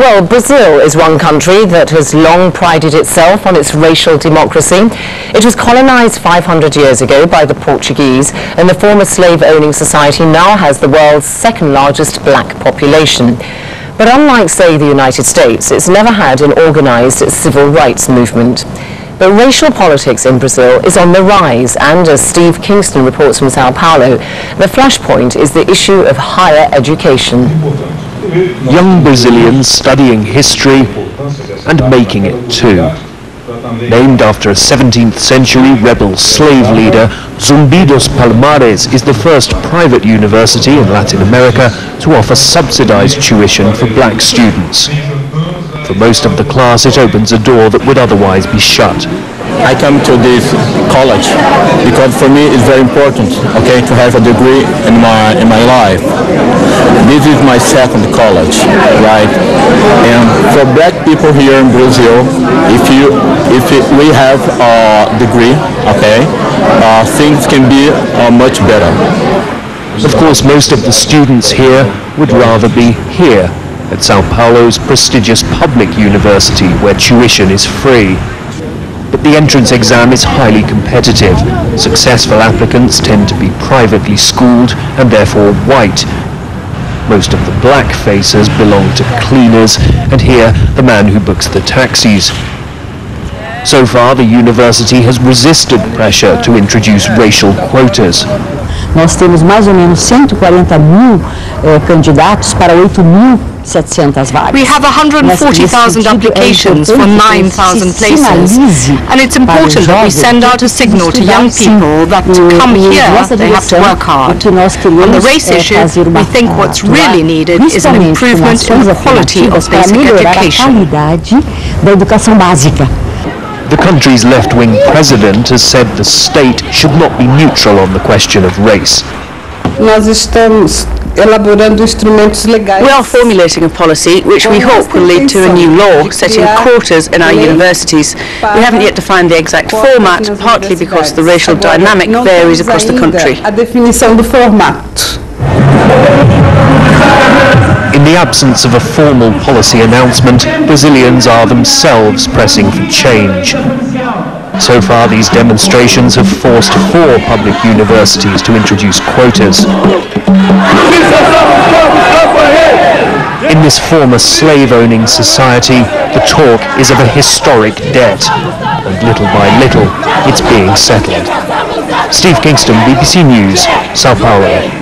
Well, Brazil is one country that has long prided itself on its racial democracy. It was colonized 500 years ago by the Portuguese, and the former slave-owning society now has the world's second largest black population. But unlike, say, the United States, it's never had an organized civil rights movement. But racial politics in Brazil is on the rise, and as Steve Kingston reports from Sao Paulo, the flashpoint is the issue of higher education. Young Brazilians studying history and making it too. Named after a 17th century rebel slave leader, Zumbi dos Palmares is the first private university in Latin America to offer subsidized tuition for black students. For most of the class, it opens a door that would otherwise be shut. I come to this college because for me it's very important, okay, to have a degree in my life. This is my second college, right? And for black people here in Brazil, if we have a degree, okay, things can be much better. Of course, most of the students here would rather be here at Sao Paulo's prestigious public university, where tuition is free. But the entrance exam is highly competitive. Successful applicants tend to be privately schooled and therefore white. Most of the black faces belong to cleaners, and here the man who books the taxis. So far, the university has resisted pressure to introduce racial quotas. Nós temos mais ou menos 140 mil candidatos para 8.700 vagas. We have 140,000 applications for 9,000 places, and it's important that we send out a signal to young people that to come here they have to work hard. On the race issue, we think what's really needed is an improvement in the quality of basic education. The country's left-wing president has said the state should not be neutral on the question of race. We are formulating a policy which we hope will lead to a new law setting quotas in our universities. We haven't yet defined the exact format, partly because the racial dynamic varies across the country. In the absence of a formal policy announcement, Brazilians are themselves pressing for change. So far, these demonstrations have forced 4 public universities to introduce quotas. In this former slave-owning society, the talk is of a historic debt, and little by little, it's being settled. Steve Kingston, BBC News, Sao Paulo.